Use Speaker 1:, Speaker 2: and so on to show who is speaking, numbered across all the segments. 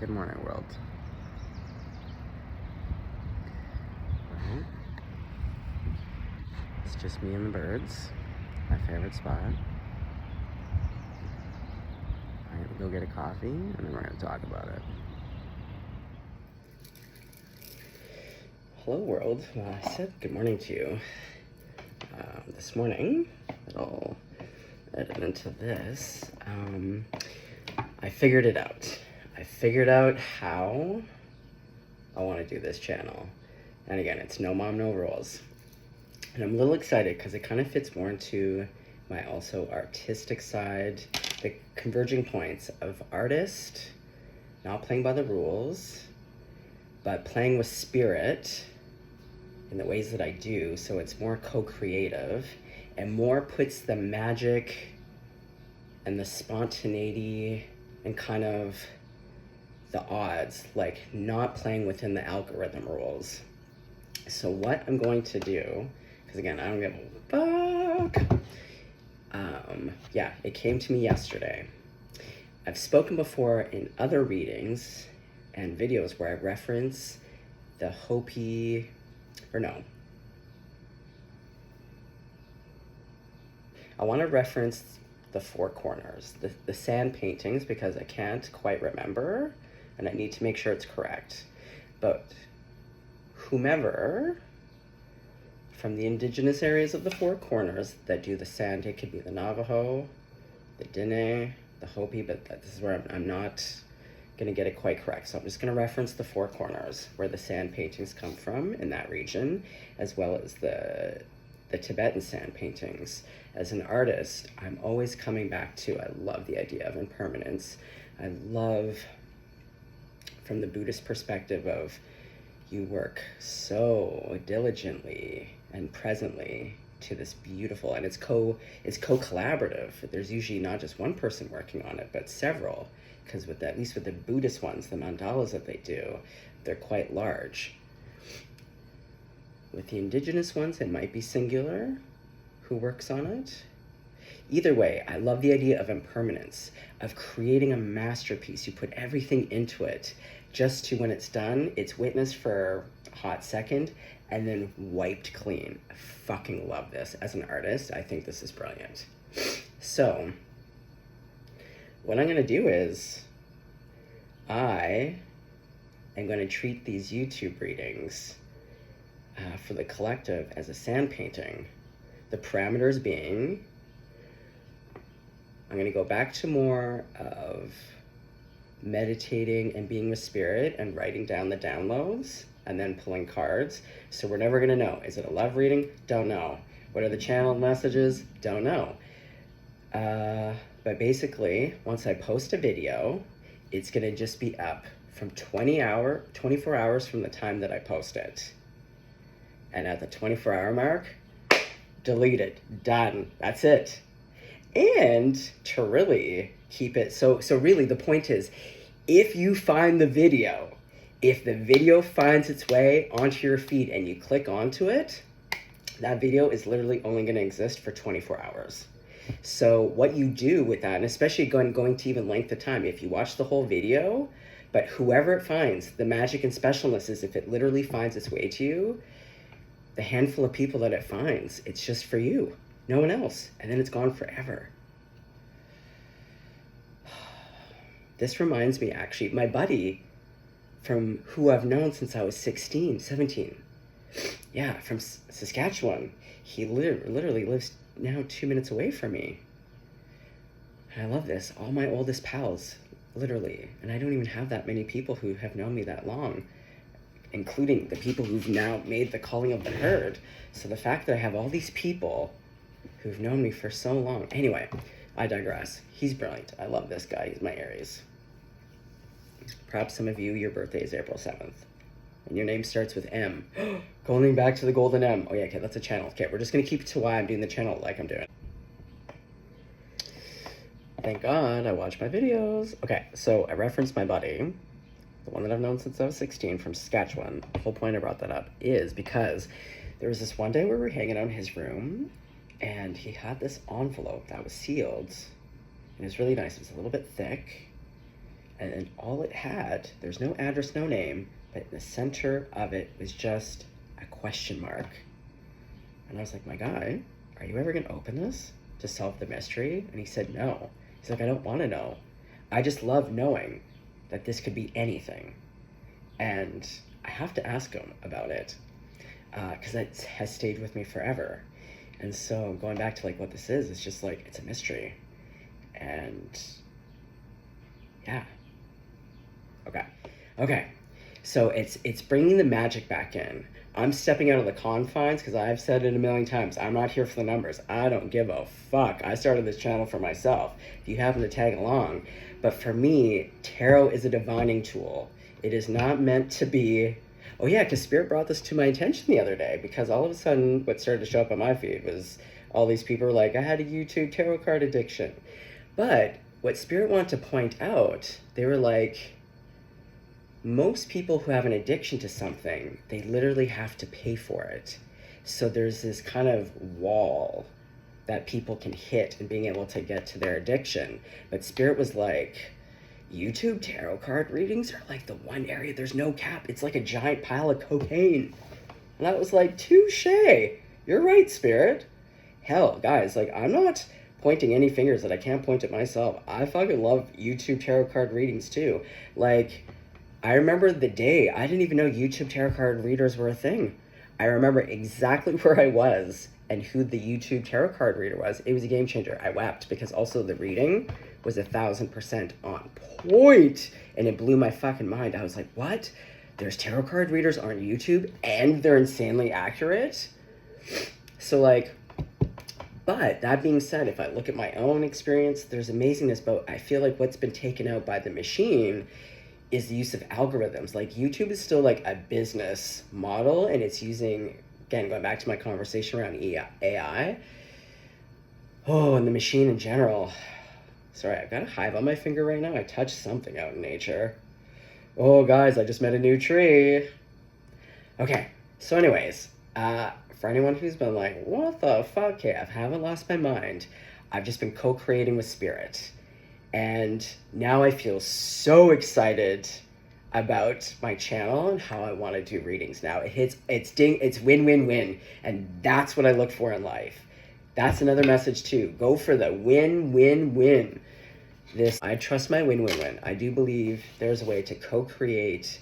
Speaker 1: Good morning, world. Well, it's just me and the birds. My favorite spot. I'm gonna go get a coffee and then we're gonna talk about it. Hello, world. Well, I said good morning to you this morning. I'll edit into this. I figured it out. I figured out how I want to do this channel. And again, it's no mom, no rules. And I'm a little excited because it kind of fits more into my also artistic side, the converging points of artist, not playing by the rules, but playing with spirit in the ways that I do. So it's more co-creative and more puts the magic and the spontaneity and kind of the odds, like not playing within the algorithm rules. So what I'm going to do, because again, I don't give a fuck. Yeah, it came to me yesterday. I've spoken before in other readings and videos where I reference the Hopi, or no. I want to reference the four corners, the sand paintings, because I can't quite remember and I need to make sure it's correct. But whomever from the indigenous areas of the four corners that do the sand, it could be the Navajo, the Dene, the Hopi, but this is where I'm not gonna get it quite correct. So I'm just gonna reference the four corners where the sand paintings come from in that region, as well as the Tibetan sand paintings. As an artist, I'm always coming back to, I love the idea of impermanence. I love, from the Buddhist perspective of, you work so diligently and presently to this beautiful, and it's co-collaborative. There's usually not just one person working on it, but several, because with at least with the Buddhist ones, the mandalas that they do, they're quite large. With the indigenous ones, it might be singular who works on it. Either way, I love the idea of impermanence, of creating a masterpiece. You put everything into it, just to, when it's done, it's witnessed for a hot second and then wiped clean. I fucking love this. As an artist, I think this is brilliant. So, what I'm gonna do is, I am gonna treat these YouTube readings for the collective as a sand painting. The parameters being, I'm gonna go back to more of meditating and being with spirit and writing down the downloads and then pulling cards. So we're never gonna know. Is it a love reading? Don't know. What are the channel messages? Don't know. But basically, once I post a video, it's gonna just be up from 24 hours from the time that I post it. And at the 24-hour mark, deleted, done, that's it. And to really keep it, so really the point is, if you find the video, if the video finds its way onto your feed and you click onto it, that video is literally only gonna exist for 24 hours. So what you do with that, and especially going to even length of time, if you watch the whole video, but whoever it finds, the magic and specialness is if it literally finds its way to you, the handful of people that it finds, it's just for you, no one else, and then it's gone forever. This reminds me, actually, my buddy from who I've known since I was 16, 17. Yeah, from Saskatchewan. He literally lives now 2 minutes away from me. And I love this. All my oldest pals, literally. And I don't even have that many people who have known me that long, including the people who've now made the calling of the herd. So the fact that I have all these people who've known me for so long. Anyway, I digress. He's brilliant. I love this guy. He's my Aries. Perhaps some of you, your birthday is April 7th. And your name starts with M. Going back to the golden M. Oh yeah, okay, that's a channel. Okay, we're just gonna keep it to why I'm doing the channel like I'm doing. Thank God I watch my videos. Okay, so I referenced my buddy, the one that I've known since I was 16 from Saskatchewan. The whole point I brought that up is because there was this one day where we were hanging out in his room and he had this envelope that was sealed. And it was really nice. It was a little bit thick. And then all it had, there's no address, no name, but in the center of it was just a question mark. And I was like, my guy, are you ever gonna open this to solve the mystery? And he said, no. He's like, I don't wanna know. I just love knowing that this could be anything. And I have to ask him about it, because that has stayed with me forever. And so going back to like what this is, it's just like, it's a mystery. And yeah. Okay. So it's bringing the magic back in. I'm stepping out of the confines because I've said it a million times. I'm not here for the numbers. I don't give a fuck. I started this channel for myself. If you happen to tag along. But for me, tarot is a divining tool. It is not meant to be... Oh yeah, because Spirit brought this to my attention the other day, because all of a sudden what started to show up on my feed was all these people were like, I had a YouTube tarot card addiction. But what Spirit wanted to point out, they were like, most people who have an addiction to something, they literally have to pay for it. So there's this kind of wall that people can hit in being able to get to their addiction. But Spirit was like, YouTube tarot card readings are like the one area there's no cap. It's like a giant pile of cocaine. And I was like, touche. You're right, Spirit. Hell, guys, like, I'm not pointing any fingers that I can't point at myself. I fucking love YouTube tarot card readings too. Like, I remember the day I didn't even know YouTube tarot card readers were a thing. I remember exactly where I was and who the YouTube tarot card reader was. It was a game changer. I wept because also the reading was 1,000% on point, and it blew my fucking mind. I was like, what? There's tarot card readers on YouTube and they're insanely accurate? So like, but that being said, if I look at my own experience, there's amazingness, but I feel like what's been taken out by the machine is the use of algorithms. Like, YouTube is still like a business model, and it's using, again, going back to my conversation around AI. Oh, and the machine in general. Sorry, I've got a hive on my finger right now. I touched something out in nature. Oh, guys, I just met a new tree. Okay, so anyways, for anyone who's been like, what the fuck, Kev? Haven't lost my mind. I've just been co-creating with Spirit. And now I feel so excited about my channel and how I want to do readings now. It's win-win-win. And that's what I look for in life. That's another message too. Go for the win-win-win. I trust my win-win-win. I do believe there's a way to co-create,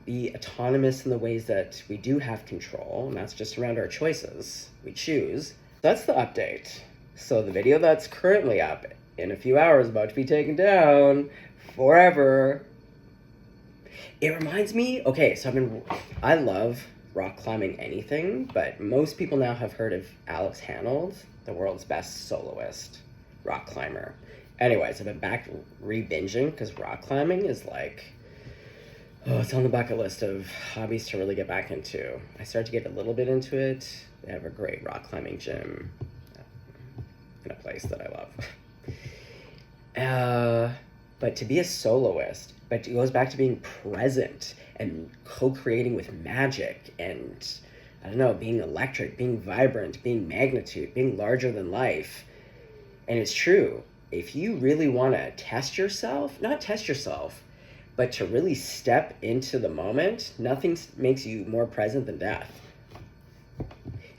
Speaker 1: be autonomous in the ways that we do have control, and that's just around our choices. We choose. That's the update. So the video that's currently up in a few hours about to be taken down forever. It reminds me, okay, so I love rock climbing anything, but most people now have heard of Alex Honnold, the world's best soloist rock climber. Anyways, I've been back re-binging because rock climbing is like, oh, it's on the bucket list of hobbies to really get back into. I started to get a little bit into it. They have a great rock climbing gym in a place that I love. But to be a soloist, but it goes back to being present and co-creating with magic and, I don't know, being electric, being vibrant, being magnitude, being larger than life. And it's true. If you really want to test yourself, not test yourself, but to really step into the moment, nothing makes you more present than death.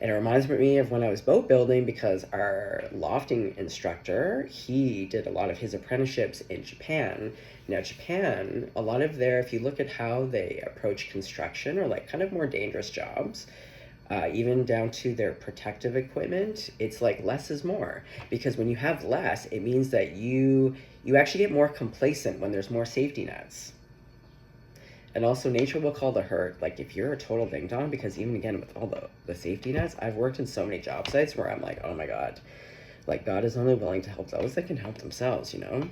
Speaker 1: And it reminds me of when I was boat building, because our lofting instructor, he did a lot of his apprenticeships in Japan. Now, Japan, a lot of if you look at how they approach construction, or like kind of more dangerous jobs, even down to their protective equipment, it's like less is more. Because when you have less, it means that you actually get more complacent when there's more safety nets. And also, nature will call the herd. Like, if you're a total ding-dong, because even again, with all the safety nets, I've worked in so many job sites where I'm like, oh my God, like, God is only willing to help those that can help themselves, you know?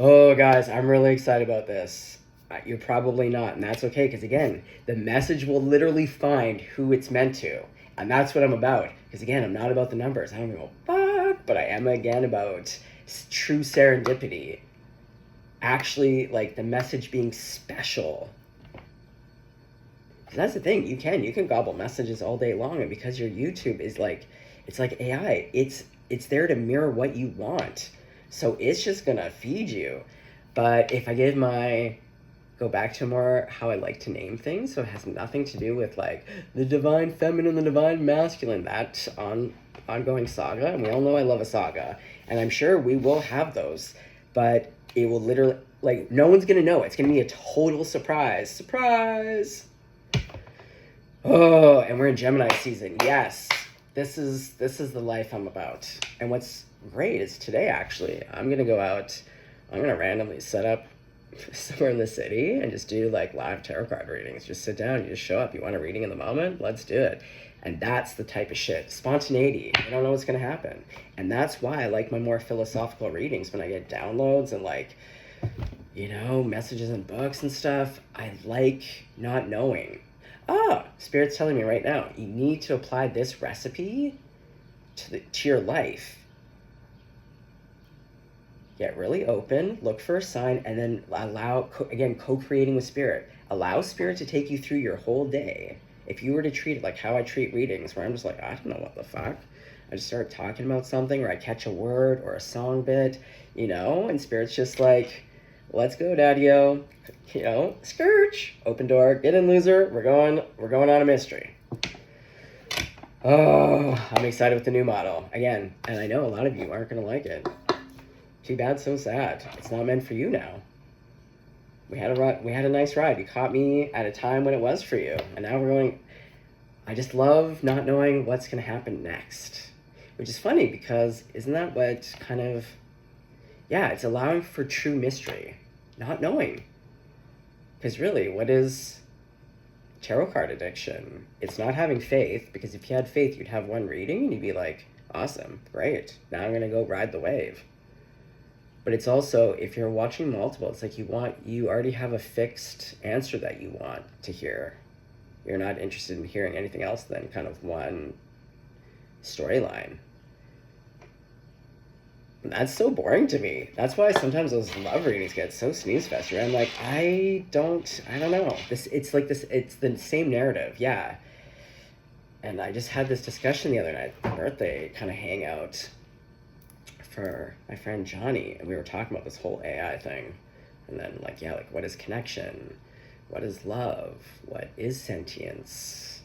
Speaker 1: Oh, guys, I'm really excited about this. You're probably not, and that's okay, because again, the message will literally find who it's meant to. And that's what I'm about. Because again, I'm not about the numbers. I don't give a fuck, but I am, again, about true serendipity. Actually, like, the message being special. That's the thing. You can gobble messages all day long, and because your YouTube is like, it's like AI. It's there to mirror what you want. So it's just gonna feed you. But if I go back to more how I like to name things, so it has nothing to do with like the divine feminine, the divine masculine, that ongoing saga, and we all know I love a saga, and I'm sure we will have those, but it will literally, like, no one's gonna know. It's gonna be a total surprise. Oh, and we're in Gemini season. Yes, this is the life I'm about. And what's great is today, actually, I'm gonna go out. I'm gonna randomly set up somewhere in the city and just do like live tarot card readings. Just sit down, you just show up. You want a reading in the moment? Let's do it. And that's the type of shit. Spontaneity. I don't know what's gonna happen. And that's why I like my more philosophical readings when I get downloads and like, you know, messages and books and stuff. I like not knowing. Spirit's telling me right now, you need to apply this recipe to your life. Get really open, look for a sign, and then allow, again, co-creating with Spirit. Allow Spirit to take you through your whole day. If you were to treat it like how I treat readings, where I'm just like, I don't know what the fuck. I just start talking about something, or I catch a word or a song bit, you know, and Spirit's just like, let's go, daddy-o. You know, scourge, open door, get in, loser. We're going on a mystery. Oh, I'm excited with the new model. Again, and I know a lot of you aren't going to like it. Too bad, so sad. It's not meant for you now. We had a nice ride. You caught me at a time when it was for you. And now we're going... I just love not knowing what's going to happen next. Which is funny because isn't that what kind of... Yeah, it's allowing for true mystery. Not knowing. Because really, what is tarot card addiction? It's not having faith, because if you had faith, you'd have one reading and you'd be like, awesome, great. Now I'm going to go ride the wave. But it's also, if you're watching multiple, it's like you already have a fixed answer that you want to hear. You're not interested in hearing anything else than kind of one storyline. And that's so boring to me. That's why sometimes those love readings get so snooze fest. I'm like, I don't know. It's the same narrative, yeah. And I just had this discussion the other night, birthday kind of hangout for my friend Johnny, and we were talking about this whole AI thing. And then like, yeah, like what is connection? What is love? What is sentience?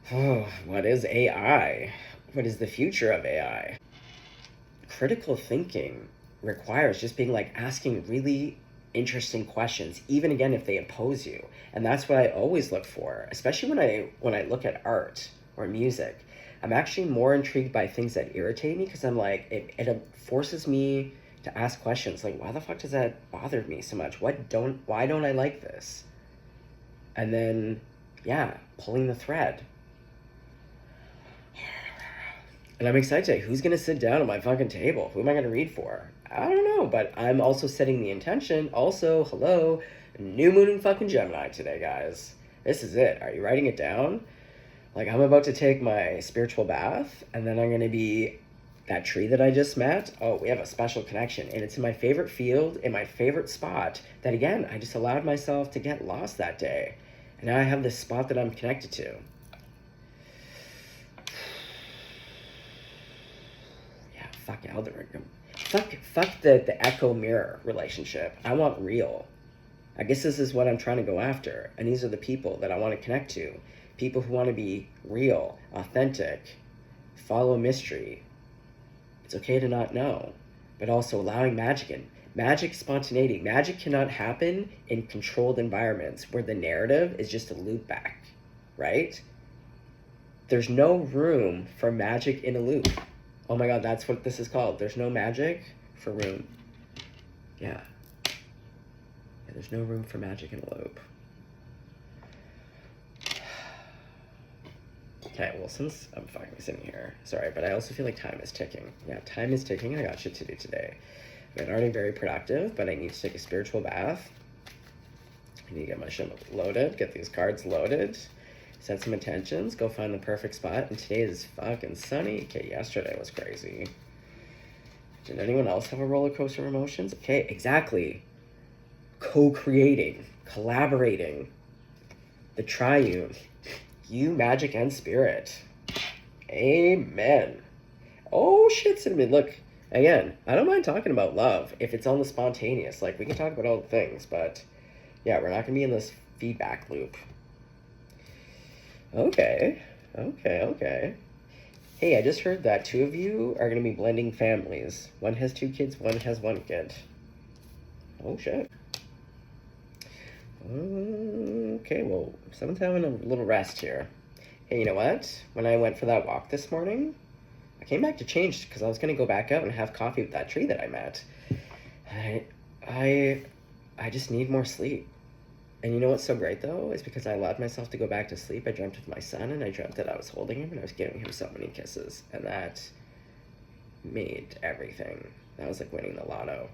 Speaker 1: Oh, what is AI? What is the future of AI? Critical thinking requires just being like asking really interesting questions, even again if they oppose you. And that's what I always look for, especially when I look at art or music. I'm actually more intrigued by things that irritate me, because I'm like, it forces me to ask questions like, why the fuck does that bother me so much? Why don't I like this? And then, yeah, pulling the thread. And I'm excited today. Who's going to sit down at my fucking table? Who am I going to read for? I don't know, but I'm also setting the intention. Also, hello, new moon in fucking Gemini today, guys. This is it. Are you writing it down? Like, I'm about to take my spiritual bath, and then I'm going to be that tree that I just met. Oh, we have a special connection, and it's in my favorite field, in my favorite spot, that, again, I just allowed myself to get lost that day. And now I have this spot that I'm connected to. Yeah, fuck algorithm. Fuck the echo mirror relationship. I want real. I guess this is what I'm trying to go after, and these are the people that I want to connect to. People who want to be real, authentic, follow mystery. It's okay to not know, but also allowing magic in. Magic, spontaneity. Magic cannot happen in controlled environments where the narrative is just a loop back, right? There's no room for magic in a loop. Oh my God, that's what this is called. There's no magic for room. Yeah. There's no room for magic in a loop. Okay, well, since I'm fucking sitting here, sorry, but I also feel like time is ticking. Yeah, time is ticking, and I got shit to do today. I've been already very productive, but I need to take a spiritual bath. I need to get my shit loaded, get these cards loaded, set some intentions, go find the perfect spot, and today is fucking sunny. Okay, yesterday was crazy. Did anyone else have a roller coaster of emotions? Okay, exactly. Co-creating, collaborating, the triune. You, magic, and spirit. Amen. Oh, shit, Cinnamon. Look, Again, I don't mind talking about love if it's on the spontaneous. Like, we can talk about all the things, but yeah, we're not going to be in this feedback loop. Okay. Hey, I just heard that 2 of you are going to be blending families. One has 2 kids, one has 1 kid. Oh, shit. Okay, well, someone's having a little rest here. Hey, you know what? When I went for that walk this morning, I came back to change because I was going to go back out and have coffee with that tree that I met. I just need more sleep. And you know what's so great, though? Is because I allowed myself to go back to sleep. I dreamt of my son, and I dreamt that I was holding him, and I was giving him so many kisses. And that made everything. That was like winning the lotto.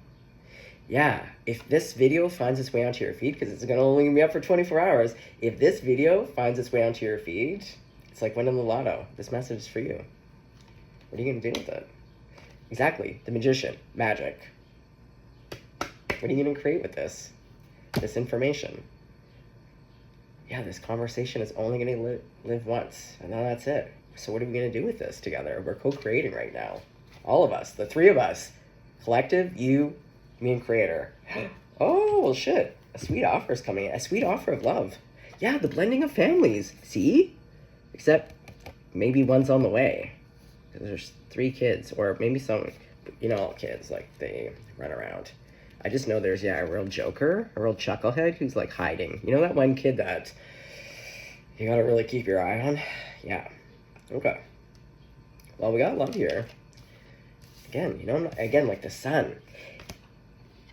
Speaker 1: Yeah, if this video finds its way onto your feed, because it's going to only be up for 24 hours, if this video finds its way onto your feed, it's like winning the lotto. This message is for you. What are you going to do with it? Exactly. The magician. Magic. What are you going to create with this? This information. Yeah, this conversation is only going to live once, and then that's it. So what are we going to do with this together? We're co-creating right now. All of us, the 3 of us. Collective, you, me, and creator. Oh, well, shit. A sweet offer is coming in. A sweet offer of love. Yeah, the blending of families. See? Except maybe one's on the way. There's 3 kids, or maybe some, all kids, like, they run around. I just know there's, a real joker, a real chucklehead who's, like, hiding. You know that one kid that you gotta really keep your eye on? Yeah. Okay. Well, we got love here. Again, like the sun.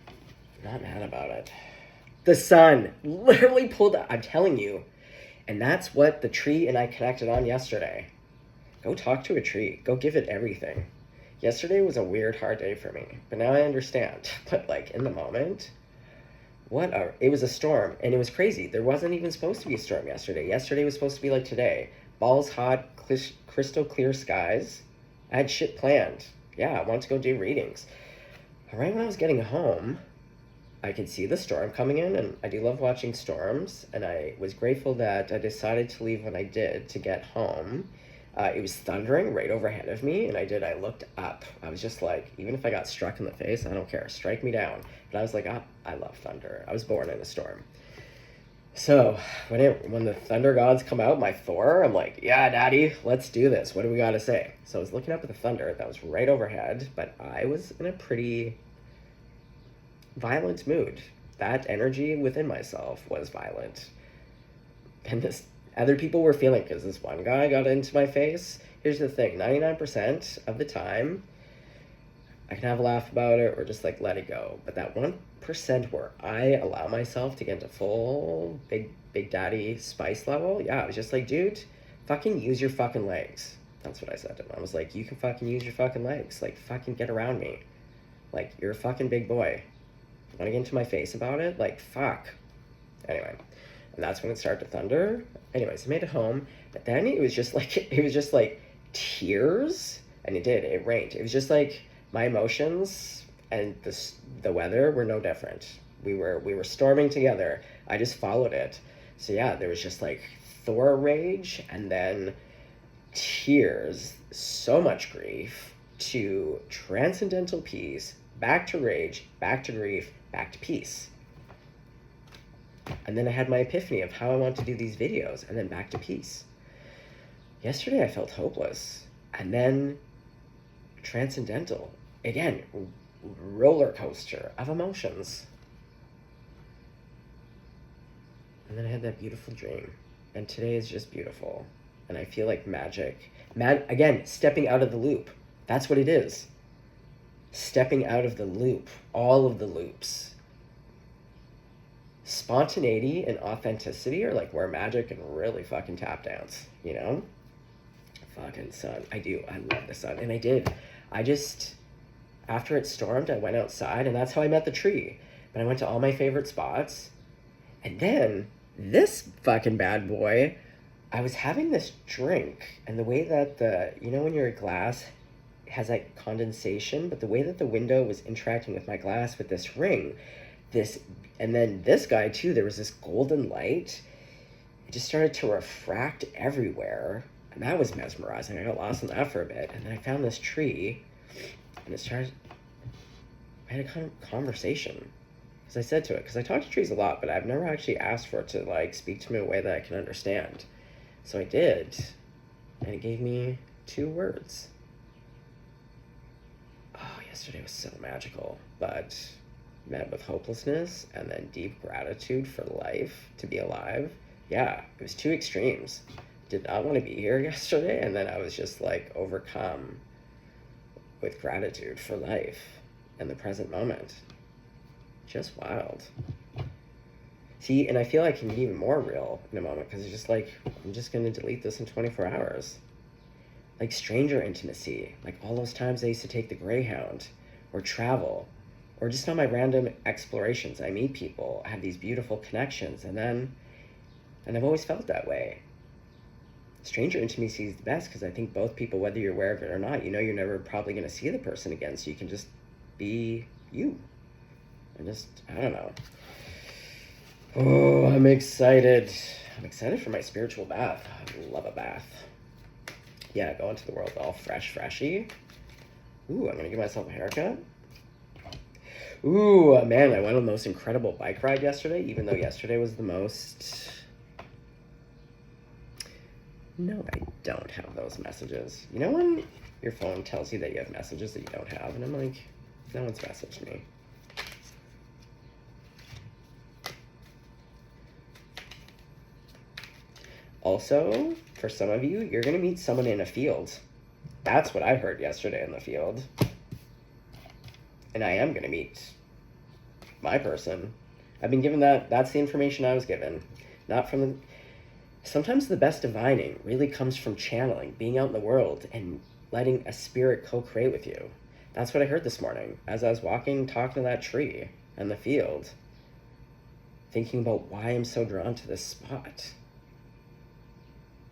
Speaker 1: I'm not mad about it. The sun literally pulled out. I'm telling you. And that's what the tree and I connected on yesterday. Go talk to a tree. Go give it everything. Yesterday was a weird, hard day for me, but now I understand. But, like, in the moment, it was a storm, and it was crazy. There wasn't even supposed to be a storm yesterday. Yesterday was supposed to be like today. Balls hot, crystal clear skies. I had shit planned. Yeah, I wanted to go do readings. Right when I was getting home, I could see the storm coming in, and I do love watching storms, and I was grateful that I decided to leave when I did to get home. It was thundering right overhead of me, and I looked up. I was just like, even if I got struck in the face, I don't care. Strike me down. But I was like, I love thunder. I was born in a storm. So when the thunder gods come out, my Thor, I'm like, yeah, daddy, let's do this. What do we got to say? So I was looking up at the thunder. That was right overhead, but I was in a pretty violent mood. That energy within myself was violent. And this other people were feeling, because this one guy got into my face. Here's the thing, 99% of the time, I can have a laugh about it or just like let it go. But that 1% where I allow myself to get into full big daddy spice level, yeah, I was just like, dude, fucking use your fucking legs. That's what I said to him. I was like, you can fucking use your fucking legs. Like, fucking get around me. Like, you're a fucking big boy. You want to get into my face about it? Like, fuck. Anyway. And that's when it started to thunder. Anyways, I made it home, but then it was just like tears, and it rained. It was just like my emotions and the weather were no different. We were storming together. I just followed it. So yeah, there was just like Thor rage, and then tears, so much grief, to transcendental peace, back to rage, back to grief, back to peace. And then I had my epiphany of how I want to do these videos, and then back to peace. Yesterday I felt hopeless, and then transcendental. Again, roller coaster of emotions. And then I had that beautiful dream, and today is just beautiful, and I feel like magic. Again, stepping out of the loop. That's what it is. Stepping out of the loop, all of the loops. Spontaneity and authenticity are like where magic can really fucking tap dance, you know? Fucking sun. I love the sun. And I just, after it stormed, I went outside, and that's how I met the tree. But I went to all my favorite spots. And then this fucking bad boy, I was having this drink, and the way that when your glass has like condensation, but the way that the window was interacting with my glass with this ring, and then this guy too, there was this golden light. It just started to refract everywhere, and that was mesmerizing. I got lost in that for a bit, and then I found this tree, And I had a kind of conversation. Because I said to it, because I talk to trees a lot, but I've never actually asked for it to, like, speak to me in a way that I can understand. So I did, and it gave me 2 words. Oh, yesterday was so magical, but met with hopelessness and then deep gratitude for life, to be alive. Yeah, it was 2 extremes. Did not want to be here yesterday, and then I was just, like, overcome with gratitude for life and the present moment. Just wild. See, and I feel like I can be even more real in a moment, because it's just like, I'm just going to delete this in 24 hours. Like stranger intimacy, like all those times I used to take the Greyhound, or travel, or just on my random explorations. I meet people, I have these beautiful connections, and I've always felt that way. Stranger intimacy is the best, because I think both people, whether you're aware of it or not, you know you're never probably going to see the person again, so you can just be you. And just, I don't know. Oh, I'm excited. I'm excited for my spiritual bath. I love a bath. Yeah, go into the world all freshy. Ooh, I'm going to give myself a haircut. Ooh, man, I went on the most incredible bike ride yesterday, even though yesterday was the most... No, I don't have those messages. You know when your phone tells you that you have messages that you don't have? And I'm like, no one's messaged me. Also, for some of you, you're going to meet someone in a field. That's what I heard yesterday in the field. And I am going to meet my person. I've been given that. That's the information I was given. Not from the... Sometimes the best divining really comes from channeling, being out in the world, and letting a spirit co-create with you. That's what I heard this morning as I was walking, talking to that tree in the field, thinking about why I'm so drawn to this spot.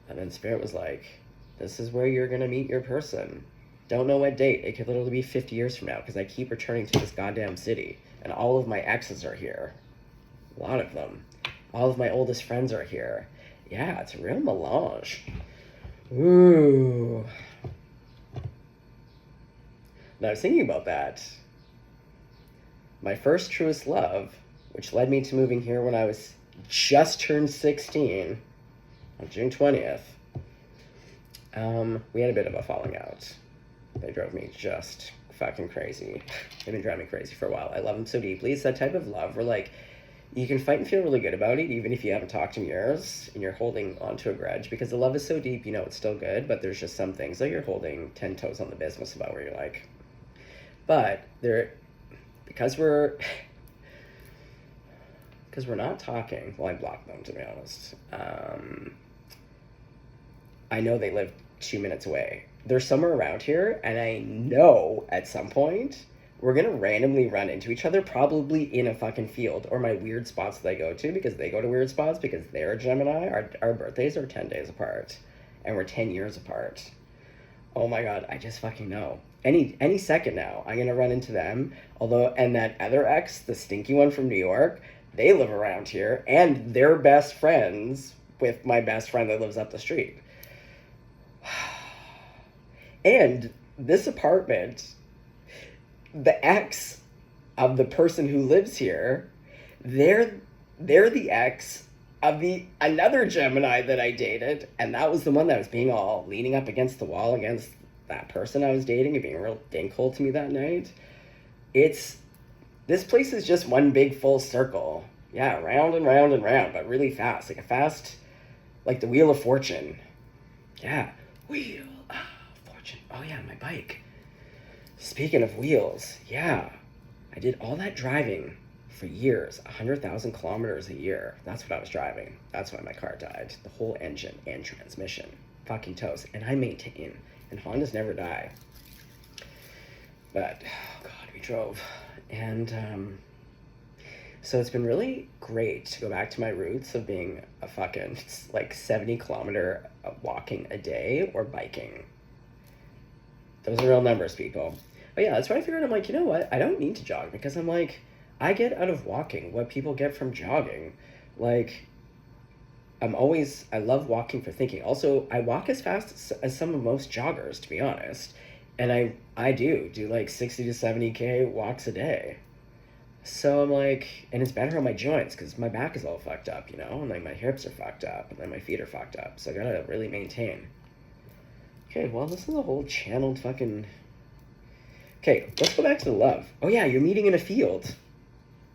Speaker 1: And then Spirit was like, this is where you're going to meet your person. Don't know what date. It could literally be 50 years from now, because I keep returning to this goddamn city. And all of my exes are here. A lot of them. All of my oldest friends are here. Yeah, it's a real melange. Ooh. Now, I was thinking about that. My first truest love, which led me to moving here when I was just turned 16... on June 20th, we had a bit of a falling out. They drove me just fucking crazy. They've been driving me crazy for a while. I love them so deeply. It's that type of love where, like, you can fight and feel really good about it, even if you haven't talked in years, and you're holding onto a grudge, because the love is so deep, you know it's still good, but there's just some things that you're holding 10 toes on the business about, where you're like... But, because we're not talking, well, I blocked them, to be honest. I know they live 2 minutes away. They're somewhere around here, and I know at some point we're going to randomly run into each other, probably in a fucking field, or my weird spots that I go to, because they go to weird spots, because they're a Gemini. Our birthdays are 10 days apart, and we're 10 years apart. Oh my god, I just fucking know. Any second now, I'm going to run into them. Although, and that other ex, the stinky one from New York, they live around here, and they're best friends with my best friend that lives up the street. And this apartment, the ex of the person who lives here, they're the ex of another Gemini that I dated, and that was the one that was being all leaning up against the wall against that person I was dating and being real dinkhole to me that night. This place is just one big full circle. Yeah, round and round and round, but really fast. Like the Wheel of Fortune. Yeah, Wheel of Fortune. Oh yeah, my bike. Speaking of wheels, yeah. I did all that driving for years, 100,000 kilometers a year. That's what I was driving. That's why my car died. The whole engine and transmission. Fucking toast. And I maintain. And Hondas never die. But, oh God, we drove. And, so it's been really great to go back to my roots of being a fucking, like, 70 kilometer walking a day or biking. Those are real numbers, people. But yeah, that's why I figured, I'm like, you know what? I don't need to jog, because I'm like, I get out of walking what people get from jogging. Like, I love walking for thinking. Also, I walk as fast as some of most joggers, to be honest. And I do like 60 to 70K walks a day. So I'm like, and it's better on my joints because my back is all fucked up, you know, and like my hips are fucked up, and then my feet are fucked up. So I gotta really maintain. Okay, well, this is a whole channeled fucking. Okay, let's go back to the love. Oh yeah, you're meeting in a field,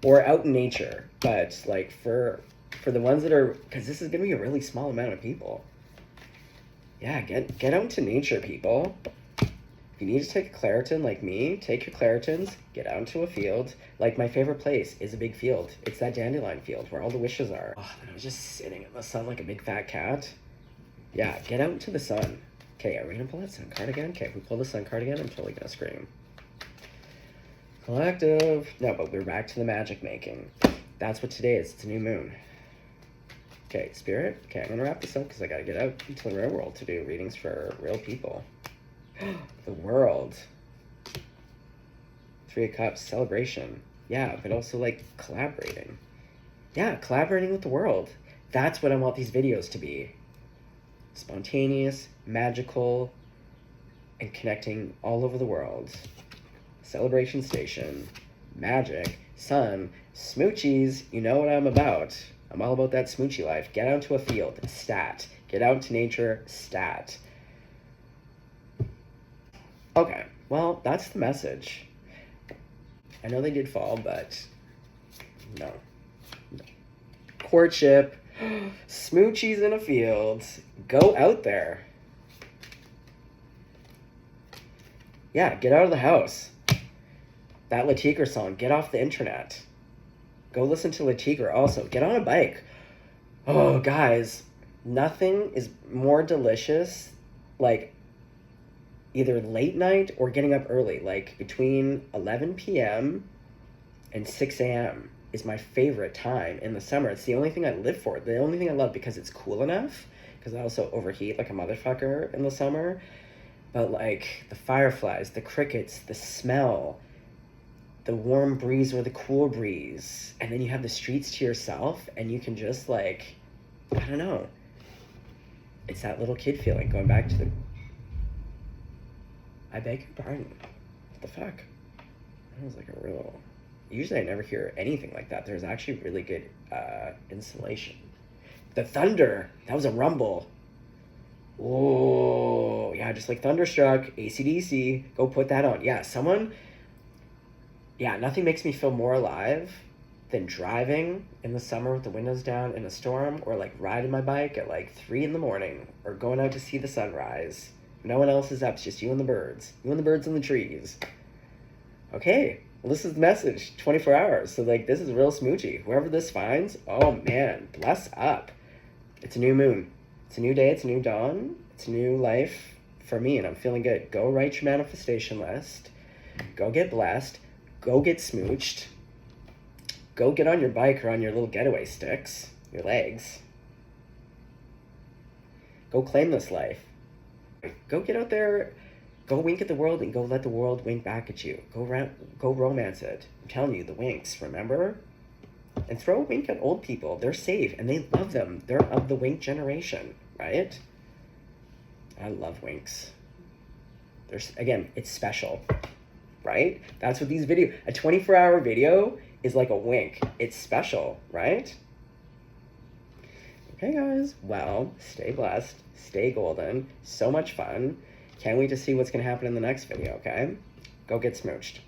Speaker 1: or out in nature, but like for the ones that are, because this is gonna be a really small amount of people. Yeah, get out into nature, people. You need to take a Claritin like me, take your Claritins, get out into a field. Like, my favorite place is a big field. It's that dandelion field where all the wishes are. Oh, and I was just sitting in the sun like a big fat cat. Yeah, get out into the sun. Okay, are we gonna pull that sun card again? Okay, if we pull the sun card again, I'm totally gonna scream. Collective. No, but we're back to the magic making. That's what today is. It's a new moon. Okay, spirit. Okay, I'm gonna wrap this up because I gotta get out into the real world to do readings for real people. The world. Three of Cups, celebration. Yeah, but also like collaborating. Yeah, collaborating with the world. That's what I want these videos to be. Spontaneous, magical, and connecting all over the world. Celebration station, magic, sun, smoochies. You know what I'm about. I'm all about that smoochy life. Get out to a field, stat. Get out to nature, stat. Okay, well, that's the message. I know they did fall, but no. Courtship, smoochies in a field, go out there. Yeah, get out of the house. That La Tigre song, get off the internet. Go listen to La Tigre also. Get on a bike. Oh, guys, nothing is more delicious, like, either late night or getting up early, like between 11 p.m. and 6 a.m. is my favorite time in the summer. It's the only thing I live for. The only thing I love because it's cool enough, because I also overheat like a motherfucker in the summer. But like the fireflies, the crickets, the smell, the warm breeze or the cool breeze, and then you have the streets to yourself and you can just like, I don't know. It's that little kid feeling, going back to the... I beg your pardon. What the fuck? That was like a real... Usually I never hear anything like that. There's actually really good insulation. The thunder! That was a rumble. Oh, yeah, just like Thunderstruck, AC/DC. Go put that on. Yeah, someone... Yeah, nothing makes me feel more alive than driving in the summer with the windows down in a storm, or like riding my bike at like 3 in the morning, or going out to see the sunrise. No one else is up, it's just you and the birds. You and the birds in the trees. Okay, well, this is the message. 24 hours. So, like, this is real smoochy. Whoever this finds, oh, man, bless up. It's a new moon. It's a new day. It's a new dawn. It's a new life for me, and I'm feeling good. Go write your manifestation list. Go get blessed. Go get smooched. Go get on your bike or on your little getaway sticks, your legs. Go claim this life. Go get out there, go wink at the world, and go let the world wink back at you. Go romance it. I'm telling you, the winks, remember? And throw a wink at old people. They're safe, and they love them. They're of the wink generation, right? I love winks. Again, it's special, right? That's what these videos... A 24-hour video is like a wink. It's special, right? Okay, guys. Well, stay blessed. Stay golden. So much fun. Can't wait to see what's going to happen in the next video, okay? Go get smooched.